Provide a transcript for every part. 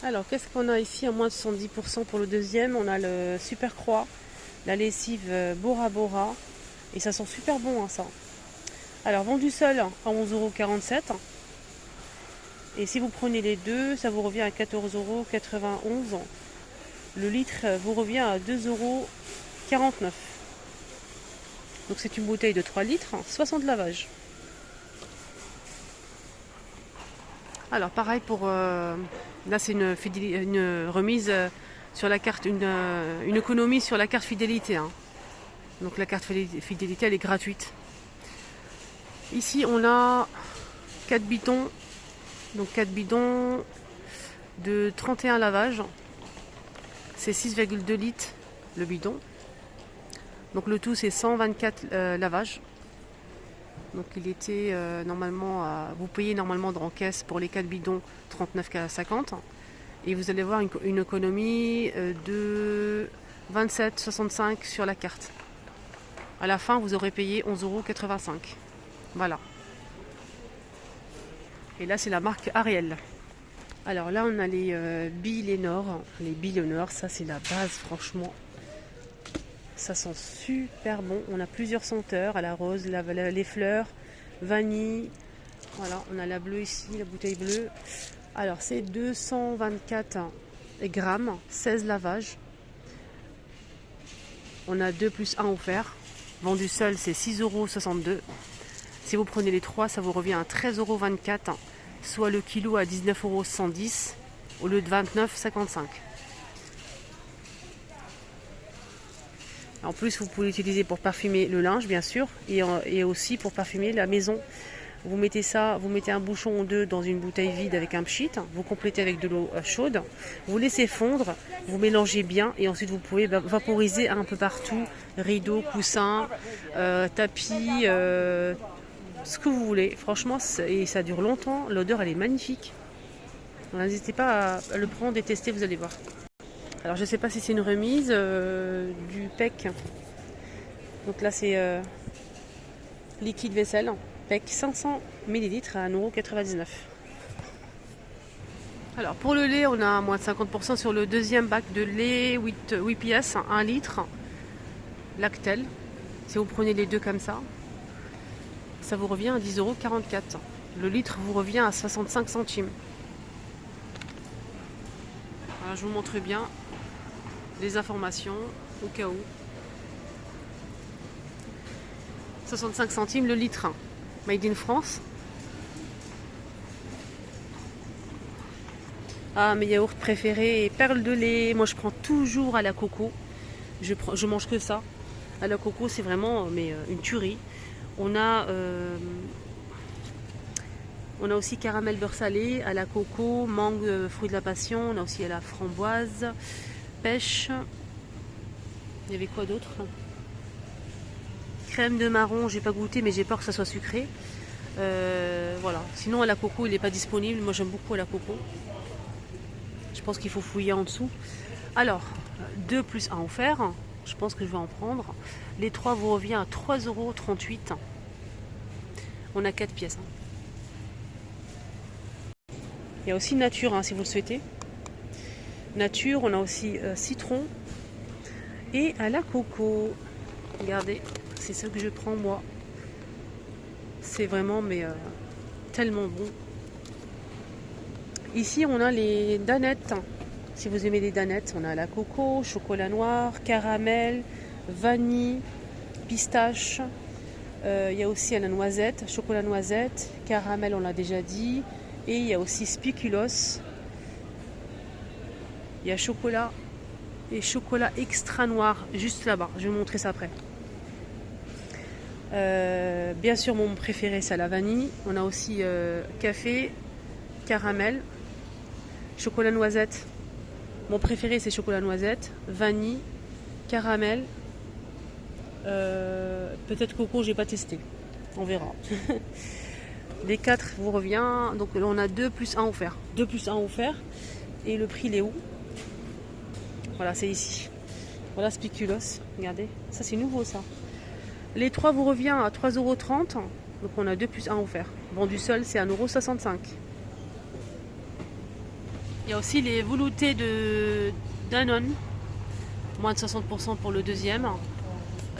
Alors, qu'est-ce qu'on a ici à moins de 70% pour le deuxième? On a le Super Croix, la lessive Bora Bora. Et ça sent super bon, hein, ça. Alors, vendu seul à 11,47 €. Et si vous prenez les deux, ça vous revient à 14,91 €. Le litre vous revient à 2,49 €. Donc, c'est une bouteille de 3 litres, 60 lavages. Alors, pareil pour... là, c'est une remise sur la carte, une économie sur la carte fidélité. Hein. Donc, la carte fidélité, elle est gratuite. Ici, on a 4 bidons. Donc, 4 bidons de 31 lavages. C'est 6,2 litres le bidon. Donc, le tout, c'est 124 lavages. Donc il était normalement, vous payez normalement en caisse pour les 4 bidons 39,50 € et vous allez voir une économie de 27,65 € sur la carte. À la fin, vous aurez payé 11,85 €. Voilà. Et là, c'est la marque Ariel. Alors là, on a les billes Lénore. Les billes Lénore, ça c'est la base, franchement. Ça sent super bon. On a plusieurs senteurs, à la rose, les fleurs, vanille. Voilà, on a la bleue ici, la bouteille bleue. Alors c'est 224 grammes, 16 lavages. On a 2 plus 1 offert. Vendu seul, c'est 6,62 €. Si vous prenez les 3, ça vous revient à 13,24 €, soit le kilo à 19,110 € au lieu de 29,55 €. En plus, vous pouvez l'utiliser pour parfumer le linge, bien sûr, et aussi pour parfumer la maison. Vous mettez ça, vous mettez un bouchon ou deux dans une bouteille vide avec un pchit, vous complétez avec de l'eau chaude, vous laissez fondre, vous mélangez bien et ensuite vous pouvez vaporiser un peu partout, rideaux, coussins, tapis, ce que vous voulez. Franchement, et ça dure longtemps, l'odeur elle est magnifique. N'hésitez pas à le prendre et tester, vous allez voir. Alors je ne sais pas si c'est une remise du PEC. Donc là c'est liquide vaisselle. PEC 500 ml à 1,99 €. Alors pour le lait, on a moins de 50% sur le deuxième bac de lait 8 pièces, 1 litre. Lactel. Si vous prenez les deux comme ça, ça vous revient à 10,44 €. Le litre vous revient à 65 centimes. Voilà, je vous montre bien les informations au cas où. 65 centimes le litre. Made in France. Ah, mes yaourts préférés, perles de lait. Moi, je prends toujours à la coco. Je mange que ça. À la coco, c'est vraiment une tuerie. On a aussi caramel beurre salé, à la coco, mangue, fruit de la passion. On a aussi à la framboise, pêche. Il y avait quoi d'autre? Crème de marron, j'ai pas goûté, mais j'ai peur que ça soit sucré. Voilà. Sinon, à la coco, il n'est pas disponible. Moi, j'aime beaucoup à la coco. Je pense qu'il faut fouiller en dessous. Alors, 2 plus 1 offert. Je pense que je vais en prendre. Les 3 vous revient à 3,38 €. On a 4 pièces. Il y a aussi nature, si vous le souhaitez. Nature, on a aussi citron et à la coco. Regardez, c'est ça que je prends moi. C'est vraiment tellement bon. Ici, on a les danettes. Si vous aimez les danettes, on a la coco, chocolat noir, caramel, vanille, pistache. Il y a aussi à la noisette, chocolat noisette, caramel, on l'a déjà dit. Et il y a aussi spéculoos. Il y a chocolat et chocolat extra noir juste là-bas. Je vais vous montrer ça après. Bien sûr, mon préféré, c'est la vanille. On a aussi café, caramel, chocolat noisette. Mon préféré, c'est chocolat noisette, vanille, caramel. Peut-être coco, j'ai pas testé. On verra. Les 4 vous revient. Donc on a 2 plus 1 offert. 2 plus 1 offert. Et le prix, il est où? Voilà, c'est ici. Voilà, spéculoos. Regardez. Ça, c'est nouveau, ça. Les 3 vous revient à 3,30 €. Donc on a 2 plus 1 offert. Vendu seul, c'est à 1,65 €. Il y a aussi les veloutés de Danone, moins de 60% pour le deuxième.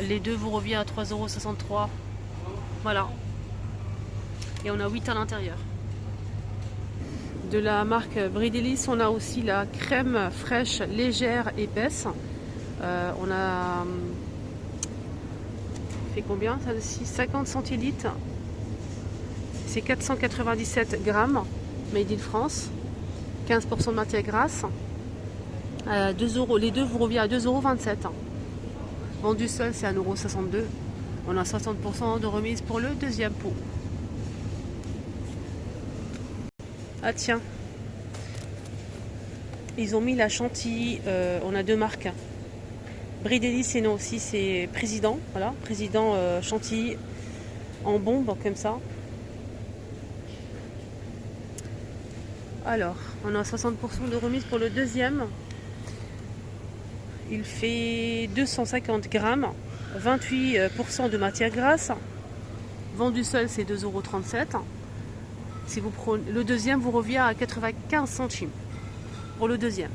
Les deux vous revient à 3,63 €. Voilà. Et on a 8 à l'intérieur. De la marque Bridelis, on a aussi la crème fraîche légère épaisse. On a fait combien celle-ci? 50 centilitres. C'est 497 grammes. Made in France. 15% de matière grasse. 2 €. Les deux vous revient à 2,27 €. Vendu seul, c'est 1,62 €. On a 60% de remise pour le deuxième pot. Ah tiens, ils ont mis la chantilly, on a deux marques. Bridelis et non aussi c'est Président, voilà, Président chantilly en bombe comme ça. Alors, on a 60% de remise pour le deuxième. Il fait 250 grammes, 28% de matière grasse. Vendu seul, c'est 2,37 €. Si vous prenez le deuxième, vous revient à 95 centimes pour le deuxième.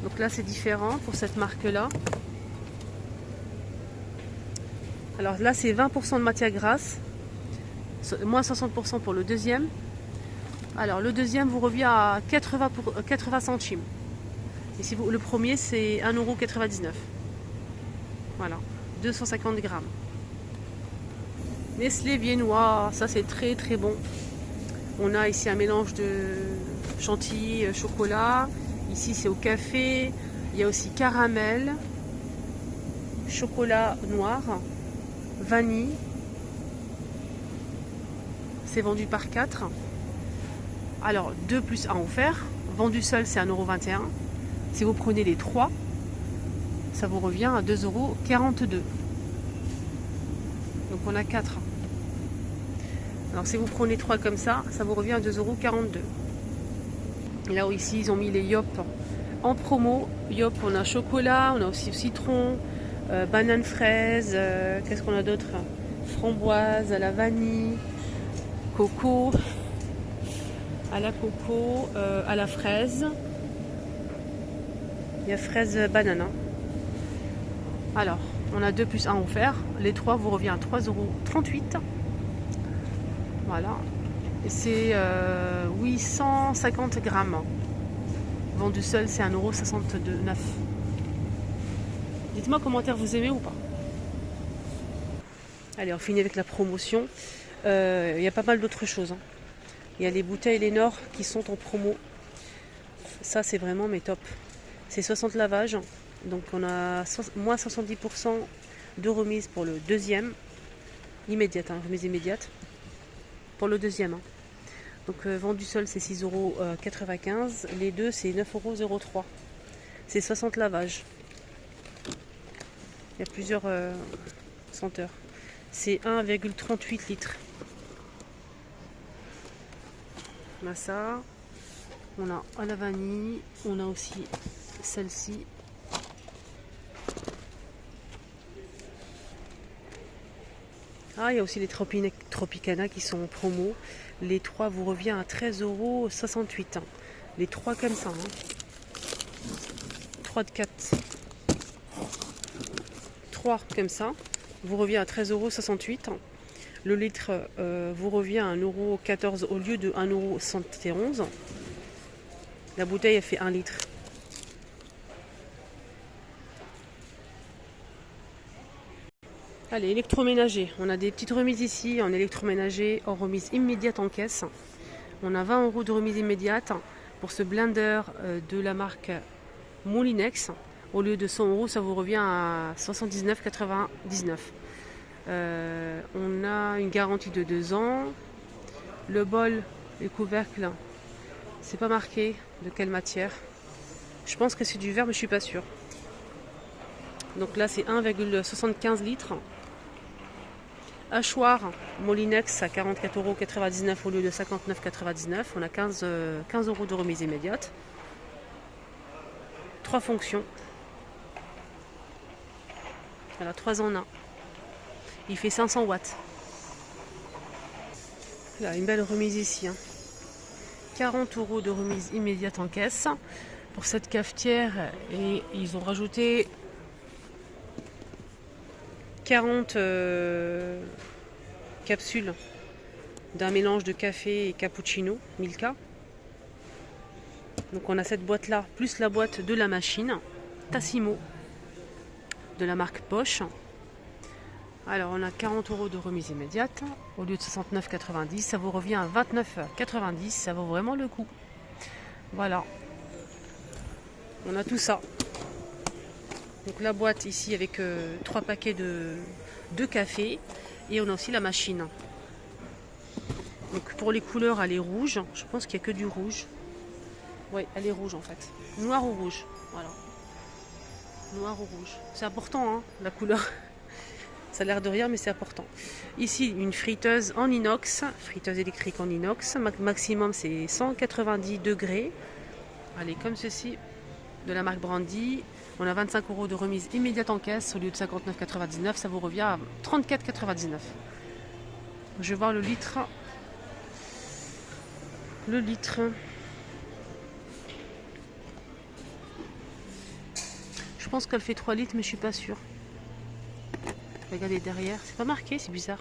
Donc là, c'est différent pour cette marque-là. Alors là, c'est 20% de matière grasse, moins 60% pour le deuxième. Alors le deuxième vous revient à 80 centimes. Et si vous, le premier, c'est 1,99 €. Voilà, 250 grammes. Nestlé viennois, ça c'est très très bon. On a ici un mélange de chantilly, chocolat. Ici c'est au café. Il y a aussi caramel, chocolat noir, vanille. C'est vendu par 4. Alors 2 plus 1 offert. Vendu seul c'est 1,21 €. Si vous prenez les 3, ça vous revient à 2,42 €. Donc on a 4. Alors si vous prenez 3 comme ça vous revient à 2,42 €. Et là ici ils ont mis les Yop en promo. Yop, on a chocolat, on a aussi citron, banane fraise, qu'est-ce qu'on a d'autre? Framboise, à la vanille, coco, à la coco, à la fraise. Il y a fraise banane. Hein. Alors, on a 2 plus 1 offert. Les 3 vous revient à 3,38 €. Voilà. Et c'est 850 grammes. Vendu seul, c'est 1,69 €. Dites-moi en commentaire, vous aimez ou pas. Allez, on finit avec la promotion. Il y a pas mal d'autres choses. Hein. Il y a les bouteilles Lénore qui sont en promo. Ça, c'est vraiment mes top. C'est 60 lavages. Donc, on a moins 70% de remise pour le deuxième. Immédiate, hein, remise immédiate. Pour le deuxième. Hein. Donc, vendu seul, c'est 6,95 €. Les deux, c'est 9,03 €. C'est 60 lavages. Il y a plusieurs senteurs. C'est 1,38 litres. On a ça. On a à la vanille. On a aussi celle-ci. Ah, il y a aussi les Tropicana qui sont en promo. Les 3 vous revient à 13,68 €. Les 3 comme ça. Hein. 3 de 4. 3 comme ça. Vous revient à 13,68 €. Le litre vous revient à 1,14 € au lieu de 1,71 €. La bouteille, elle fait 1 litre. Allez, électroménager. On a des petites remises ici en électroménager, en remise immédiate en caisse. On a 20 € de remise immédiate pour ce blender de la marque Moulinex. Au lieu de 100 €, ça vous revient à 79,99 €. On a une garantie de 2 ans. Le bol, les couvercles, c'est pas marqué de quelle matière. Je pense que c'est du verre, mais je suis pas sûre. Donc là, c'est 1,75 litres. Hachoir Moulinex à 44,99 € au lieu de 59,99 €. On a 15 € de remise immédiate. 3 fonctions. Voilà, 3 en 1. Il fait 500 watts. Là, une belle remise ici. 40 € de remise immédiate en caisse pour cette cafetière. Et ils ont rajouté 40 capsules d'un mélange de café et cappuccino, Milka. Donc on a cette boîte là, plus la boîte de la machine, Tassimo, de la marque Bosch. Alors on a 40 € de remise immédiate, au lieu de 69,90, ça vous revient à 29,90, ça vaut vraiment le coup. Voilà, on a tout ça. Donc la boîte ici avec 3 paquets de café, et on a aussi la machine. Donc pour les couleurs, elle est rouge, je pense qu'il n'y a que du rouge. Oui, elle est rouge en fait, noir ou rouge, voilà. Noir ou rouge, c'est important hein, la couleur. Ça a l'air de rien, mais c'est important. Ici, une friteuse en inox, friteuse électrique en inox. Maximum, c'est 190 degrés. Allez, comme ceci, de la marque Brandy. On a 25 € de remise immédiate en caisse au lieu de 59,99. Ça vous revient à 34,99. Je vais voir le litre. Le litre. Je pense qu'elle fait 3 litres, mais je suis pas sûre. Regardez derrière, c'est pas marqué, c'est bizarre.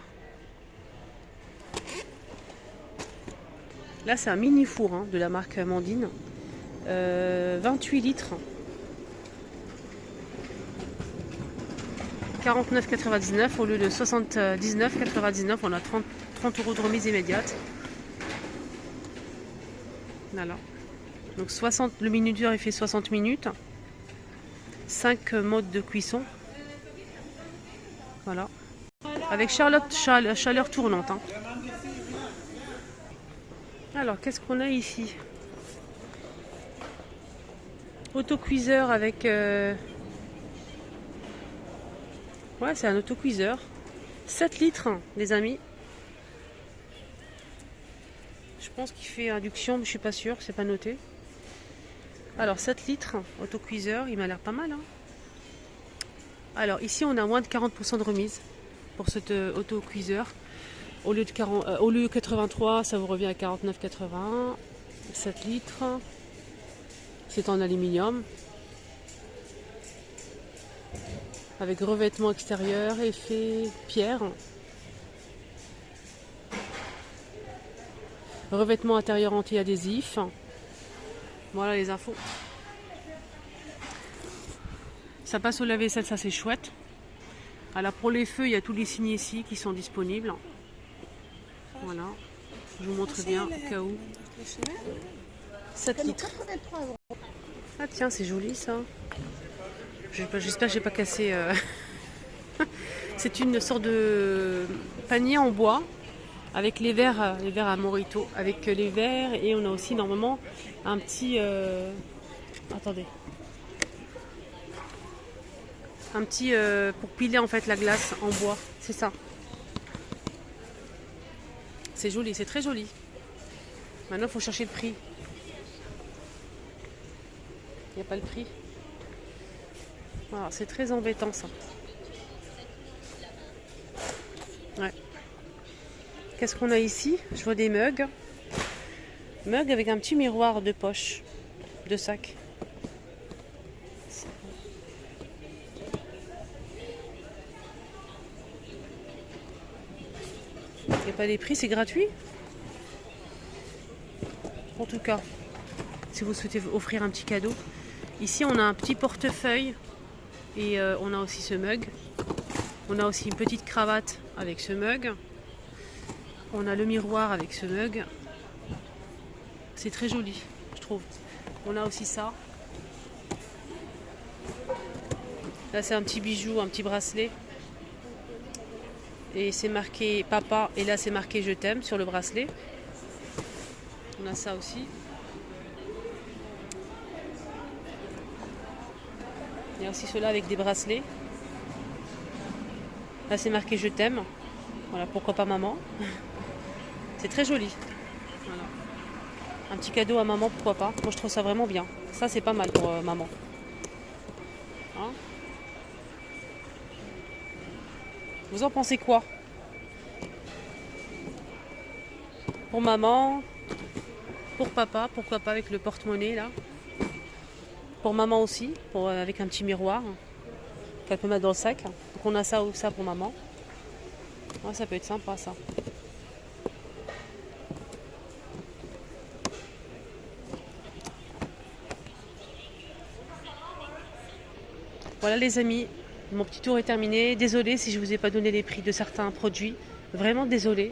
Là, c'est un mini four hein, de la marque Mandine. 28 litres. 49,99 au lieu de 79,99. On a 30 € de remise immédiate. Voilà. Donc 60, le minuteur il fait 60 minutes. 5 modes de cuisson. Voilà. Avec chaleur tournante. Hein. Alors, qu'est-ce qu'on a ici? Autocuiseur avec... Ouais, c'est un autocuiseur. 7 litres, les amis. Je pense qu'il fait induction, mais je suis pas sûre, c'est pas noté. Alors, 7 litres, autocuiseur, il m'a l'air pas mal. Hein. Alors ici on a moins de 40% de remise pour cet autocuiseur. Au lieu de 83, ça vous revient à 49,80. 7 litres. C'est en aluminium. Avec revêtement extérieur, effet pierre. Revêtement intérieur anti-adhésif. Voilà les infos. Ça passe au lave-vaisselle, ça c'est chouette. Alors pour les feux, il y a tous les signes ici qui sont disponibles. Voilà. Je vous montre bien au cas où. 7 litres. Ah tiens, c'est joli ça. J'espère que j'ai pas cassé. C'est une sorte de panier en bois avec les verres à Morito, avec les verres, et on a aussi normalement un petit. Attendez. Un petit pour piler en fait la glace en bois, c'est ça. C'est joli, c'est très joli. Maintenant il faut chercher le prix. Il n'y a pas le prix. Voilà, c'est très embêtant ça. Ouais. Qu'est-ce qu'on a ici? Je vois des mugs. Mugs avec un petit miroir de poche, de sac. Il n'y a pas les prix, c'est gratuit. En tout cas, si vous souhaitez offrir un petit cadeau. Ici, on a un petit portefeuille et on a aussi ce mug. On a aussi une petite cravate avec ce mug. On a le miroir avec ce mug. C'est très joli, je trouve. On a aussi ça. Là, c'est un petit bijou, un petit bracelet. Et c'est marqué papa, et là c'est marqué je t'aime sur le bracelet. On a ça aussi. Il y a aussi ceux-là avec des bracelets. Là c'est marqué je t'aime. Voilà, pourquoi pas maman. C'est très joli. Voilà. Un petit cadeau à maman, pourquoi pas. Moi je trouve ça vraiment bien. Ça c'est pas mal pour maman. Hein? Vous en pensez quoi? Pour maman, pour papa, pourquoi pas avec le porte-monnaie là. Pour maman aussi, avec un petit miroir qu'elle peut mettre dans le sac. Donc on a ça ou ça pour maman. Ouais, ça peut être sympa ça. Voilà les amis, mon petit tour est terminé. Désolée si je ne vous ai pas donné les prix de certains produits. Vraiment désolée.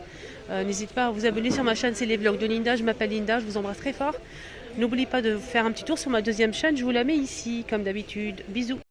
N'hésitez pas à vous abonner sur ma chaîne, c'est les vlogs de Linda. Je m'appelle Linda, je vous embrasse très fort. N'oubliez pas de faire un petit tour sur ma deuxième chaîne, je vous la mets ici comme d'habitude. Bisous.